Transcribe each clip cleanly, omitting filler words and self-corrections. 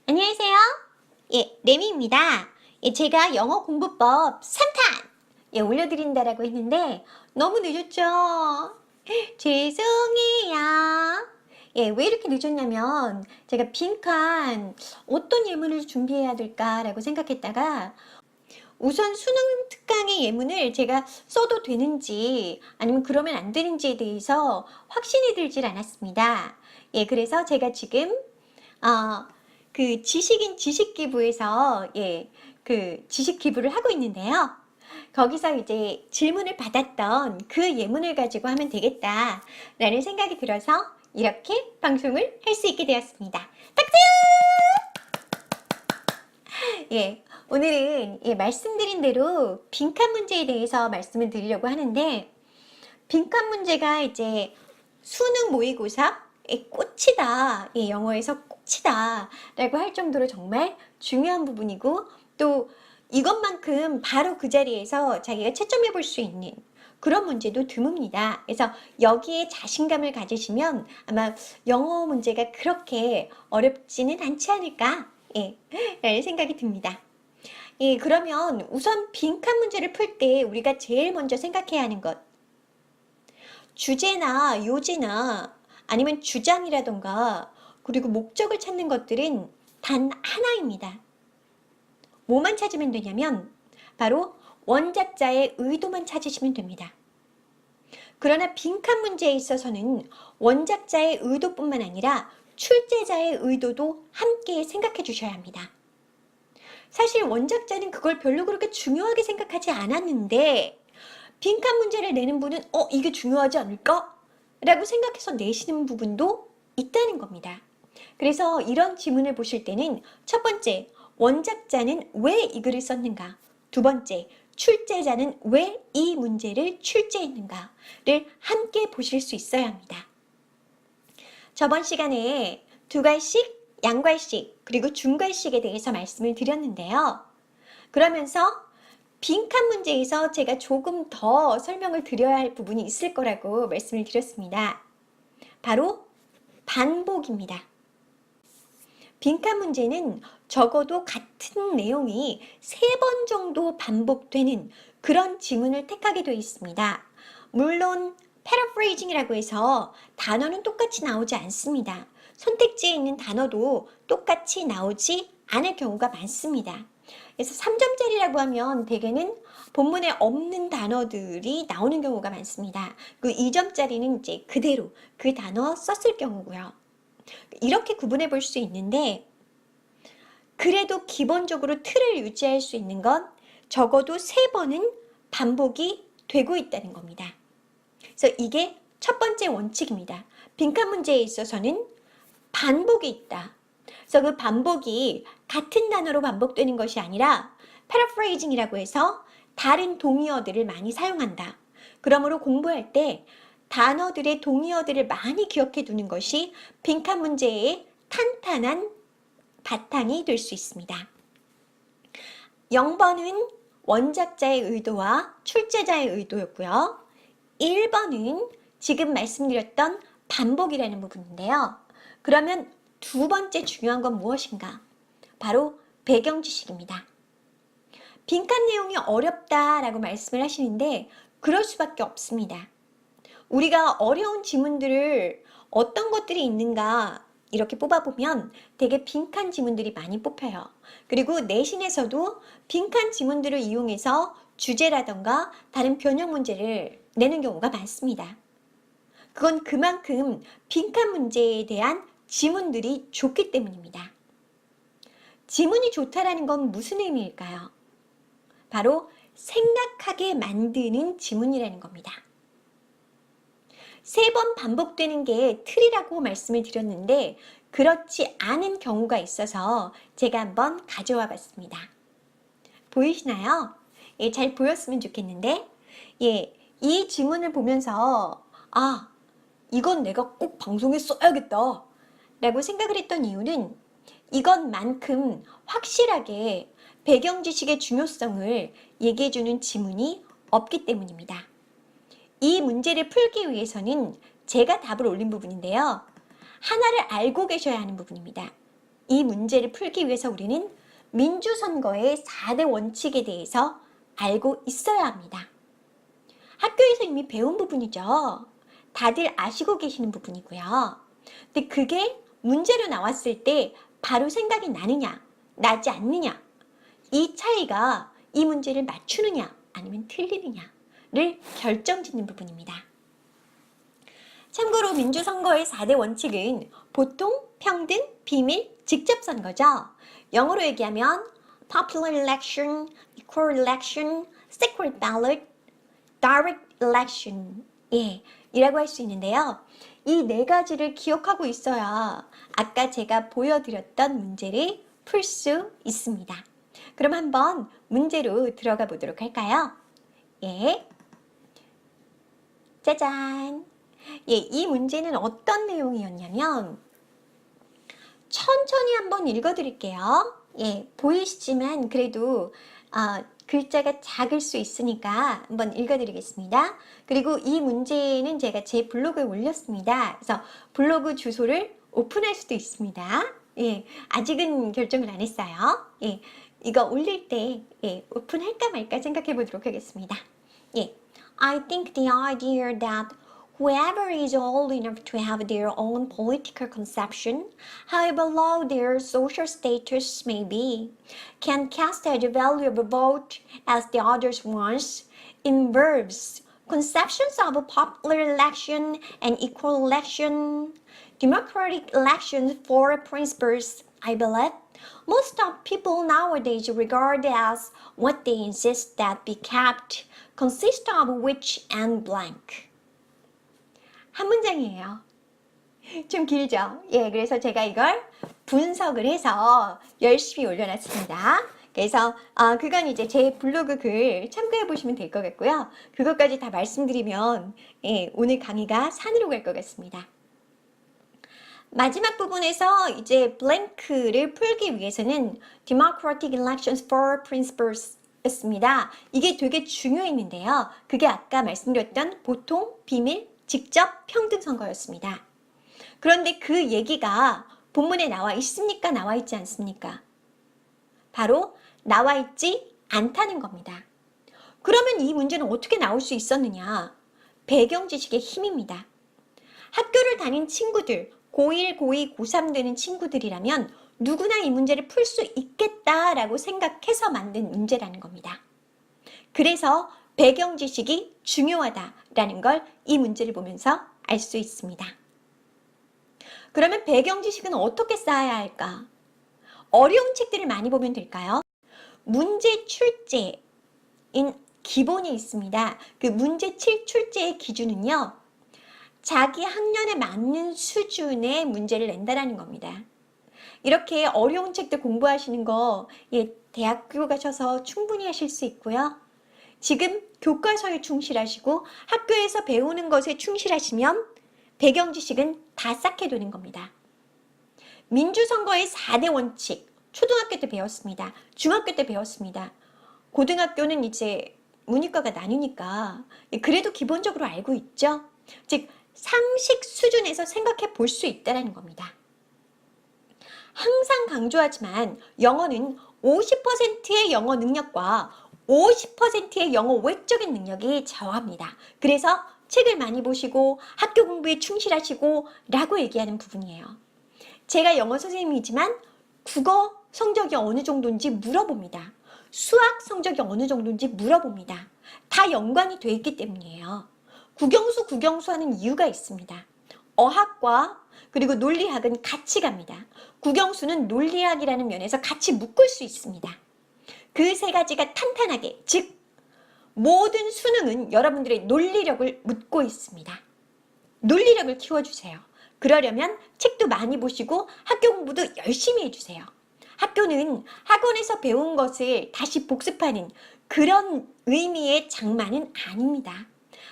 안녕하세요. 레미입니다. 제가 영어 공부법 3탄 올려드린다라고 했는데 너무 늦었죠? 죄송해요. 왜 이렇게 늦었냐면 제가 빈칸 어떤 예문을 준비해야 될까라고 생각했다가 우선 수능 특강의 예문을 제가 써도 되는지 아니면 그러면 안 되는지에 대해서 확신이 들질 않았습니다. 그래서 제가 지금 그 지식인 지식기부에서 그 지식기부를 하고 있는데요. 거기서 이제 질문을 받았던 그 예문을 가지고 하면 되겠다라는 생각이 들어서 이렇게 방송을 할 수 있게 되었습니다. 박수! 오늘은 말씀드린 대로 빈칸 문제에 대해서 말씀을 드리려고 하는데 빈칸 문제가 이제 수능 모의고사의 꽃이다. 영어에서 꽃이다 라고 할 정도로 정말 중요한 부분이고 또 이것만큼 바로 그 자리에서 자기가 채점해 볼 수 있는 그런 문제도 드뭅니다. 그래서 여기에 자신감을 가지시면 아마 영어 문제가 그렇게 어렵지는 않지 않을까 라는 생각이 듭니다. 그러면 우선 빈칸 문제를 풀 때 우리가 제일 먼저 생각해야 하는 것 주제나 요지나 아니면 주장이라던가 그리고 목적을 찾는 것들은 단 하나입니다. 뭐만 찾으면 되냐면 바로 원작자의 의도만 찾으시면 됩니다. 그러나 빈칸 문제에 있어서는 원작자의 의도뿐만 아니라 출제자의 의도도 함께 생각해 주셔야 합니다. 사실 원작자는 그걸 별로 그렇게 중요하게 생각하지 않았는데 빈칸 문제를 내는 분은 이게 중요하지 않을까? 라고 생각해서 내시는 부분도 있다는 겁니다. 그래서 이런 지문을 보실 때는 첫 번째, 원작자는 왜 이 글을 썼는가? 두 번째, 출제자는 왜 이 문제를 출제했는가를 함께 보실 수 있어야 합니다. 저번 시간에 두 갈씩, 양갈씩, 그리고 중갈씩에 대해서 말씀을 드렸는데요. 그러면서 빈칸 문제에서 제가 조금 더 설명을 드려야 할 부분이 있을 거라고 말씀을 드렸습니다. 바로 반복입니다. 빈칸 문제는 적어도 같은 내용이 3번 정도 반복되는 그런 지문을 택하게 되어 있습니다. 물론 paraphrasing이라고 해서 단어는 똑같이 나오지 않습니다. 선택지에 있는 단어도 똑같이 나오지 않을 경우가 많습니다. 그래서 3점짜리라고 하면 대개는 본문에 없는 단어들이 나오는 경우가 많습니다. 그 2점짜리는 이제 그대로 그 단어 썼을 경우고요. 이렇게 구분해 볼 수 있는데 그래도 기본적으로 틀을 유지할 수 있는 건 적어도 3번은 반복이 되고 있다는 겁니다. 그래서 이게 첫 번째 원칙입니다. 빈칸 문제에 있어서는 반복이 있다. 그래서 그 반복이 같은 단어로 반복되는 것이 아니라 paraphrasing이라고 해서 다른 동의어들을 많이 사용한다. 그러므로 공부할 때 단어들의 동의어들을 많이 기억해 두는 것이 빈칸 문제의 탄탄한 바탕이 될 수 있습니다. 0번은 원작자의 의도와 출제자의 의도였고요. 1번은 지금 말씀드렸던 반복이라는 부분인데요. 그러면 두 번째 중요한 건 무엇인가? 바로 배경 지식입니다. 빈칸 내용이 어렵다라고 말씀을 하시는데 그럴 수밖에 없습니다. 우리가 어려운 지문들을 어떤 것들이 있는가 이렇게 뽑아보면 되게 빈칸 지문들이 많이 뽑혀요. 그리고 내신에서도 빈칸 지문들을 이용해서 주제라던가 다른 변형 문제를 내는 경우가 많습니다. 그건 그만큼 빈칸 문제에 대한 지문들이 좋기 때문입니다. 지문이 좋다라는 건 무슨 의미일까요? 바로 생각하게 만드는 지문이라는 겁니다. 3번 반복되는 게 틀이라고 말씀을 드렸는데 그렇지 않은 경우가 있어서 제가 한번 가져와 봤습니다. 보이시나요? 잘 보였으면 좋겠는데 이 지문을 보면서 이건 내가 꼭 방송에 써야겠다 라고 생각을 했던 이유는 이것만큼 확실하게 배경 지식의 중요성을 얘기해주는 지문이 없기 때문입니다. 이 문제를 풀기 위해서는 제가 답을 올린 부분인데요. 하나를 알고 계셔야 하는 부분입니다. 이 문제를 풀기 위해서 우리는 민주선거의 4대 원칙에 대해서 알고 있어야 합니다. 학교에서 이미 배운 부분이죠. 다들 아시고 계시는 부분이고요. 근데 그게 문제로 나왔을 때 바로 생각이 나느냐, 나지 않느냐, 이 차이가 이 문제를 맞추느냐 아니면 틀리느냐를 결정짓는 부분입니다. 참고로 민주선거의 4대 원칙은 보통, 평등, 비밀, 직접 선거죠. 영어로 얘기하면 popular election, equal election, secret ballot, direct election 이라고 할 수 있는데요. 이 네 가지를 기억하고 있어야 아까 제가 보여드렸던 문제를 풀 수 있습니다. 그럼 한번 문제로 들어가 보도록 할까요? 짜잔! 이 문제는 어떤 내용이었냐면 천천히 한번 읽어드릴게요. 보이시지만 그래도 글자가 작을 수 있으니까 한번 읽어드리겠습니다. 그리고 이 문제는 제가 제 블로그에 올렸습니다. 그래서 블로그 주소를 오픈할 수도 있습니다. 아직은 결정을 안 했어요. 이거 올릴 때 오픈할까 말까 생각해 보도록 하겠습니다. I think the idea that whoever is old enough to have their own political conception, however low their social status may be, can cast as valuable a vote as the others ones, involves conceptions of a popular election and equal election, democratic elections for principles, I believe. Most of people nowadays regard as what they insist that be kept, consist of which and blank. 한 문장이에요. 좀 길죠? 그래서 제가 이걸 분석을 해서 열심히 올려놨습니다. 그래서 그건 이제 제 블로그 글 참고해 보시면 될 것 같고요. 그것까지 다 말씀드리면 오늘 강의가 산으로 갈 것 같습니다. 마지막 부분에서 이제 블랭크를 풀기 위해서는 Democratic Elections for Principles 였습니다. 이게 되게 중요했는데요. 그게 아까 말씀드렸던 보통, 비밀, 직접, 평등 선거였습니다. 그런데 그 얘기가 본문에 나와 있습니까? 나와 있지 않습니까? 바로 나와 있지 않다는 겁니다. 그러면 이 문제는 어떻게 나올 수 있었느냐? 배경 지식의 힘입니다. 학교를 다닌 친구들, 고1, 고2, 고3 되는 친구들이라면 누구나 이 문제를 풀 수 있겠다라고 생각해서 만든 문제라는 겁니다. 그래서 배경 지식이 중요하다라는 걸 이 문제를 보면서 알 수 있습니다. 그러면 배경 지식은 어떻게 쌓아야 할까? 어려운 책들을 많이 보면 될까요? 문제 출제인 기본이 있습니다. 그 문제 출제의 기준은요. 자기 학년에 맞는 수준의 문제를 낸다라는 겁니다. 이렇게 어려운 책들 공부하시는 거 대학교 가셔서 충분히 하실 수 있고요. 지금 교과서에 충실하시고 학교에서 배우는 것에 충실하시면 배경 지식은 다 쌓게 되는 겁니다. 민주선거의 4대 원칙, 초등학교 때 배웠습니다. 중학교 때 배웠습니다. 고등학교는 이제 문이과가 나뉘니까 그래도 기본적으로 알고 있죠. 즉 상식 수준에서 생각해 볼 수 있다는 겁니다. 항상 강조하지만 영어는 50%의 영어 능력과 50%의 영어 외적인 능력이 좌우합니다. 그래서 책을 많이 보시고 학교 공부에 충실하시고 라고 얘기하는 부분이에요. 제가 영어 선생님이지만 국어 성적이 어느 정도인지 물어봅니다. 수학 성적이 어느 정도인지 물어봅니다. 다 연관이 돼 있기 때문이에요. 국영수 하는 이유가 있습니다. 어학과 그리고 논리학은 같이 갑니다. 국영수는 논리학이라는 면에서 같이 묶을 수 있습니다. 그 세 가지가 탄탄하게, 즉 모든 수능은 여러분들의 논리력을 묻고 있습니다. 논리력을 키워주세요. 그러려면 책도 많이 보시고 학교 공부도 열심히 해주세요. 학교는 학원에서 배운 것을 다시 복습하는 그런 의미의 장만은 아닙니다.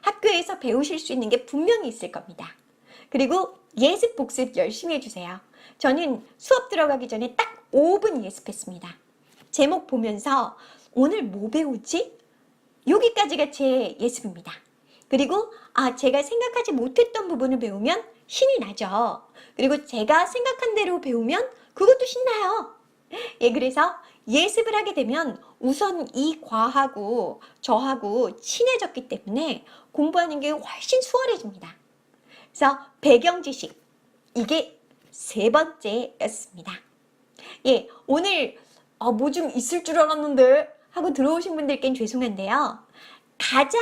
학교에서 배우실 수 있는 게 분명히 있을 겁니다. 그리고 예습 복습 열심히 해주세요. 저는 수업 들어가기 전에 딱 5분 예습했습니다. 제목 보면서 오늘 뭐 배우지? 여기까지가 제 예습입니다. 그리고 제가 생각하지 못했던 부분을 배우면 신이 나죠. 그리고 제가 생각한 대로 배우면 그것도 신나요. 예, 그래서 예습을 하게 되면 우선 이 과하고 저하고 친해졌기 때문에 공부하는 게 훨씬 수월해집니다. 그래서 배경 지식, 이게 세 번째였습니다. 예, 오늘 뭐 좀 있을 줄 알았는데 하고 들어오신 분들께는 죄송한데요. 가장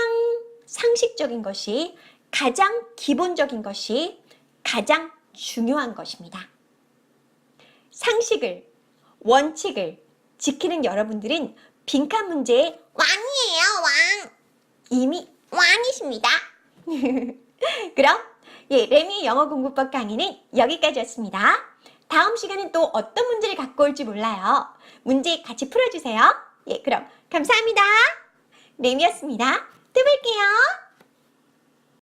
상식적인 것이, 가장 기본적인 것이 가장 중요한 것입니다. 상식을, 원칙을 지키는 여러분들은 빈칸 문제의 왕이에요, 왕! 이미 왕이십니다. 그럼 레미의 영어 공부법 강의는 여기까지였습니다. 다음 시간엔 또 어떤 문제를 갖고 올지 몰라요. 문제 같이 풀어주세요. 그럼 감사합니다. 레미였습니다. 또 뵐게요.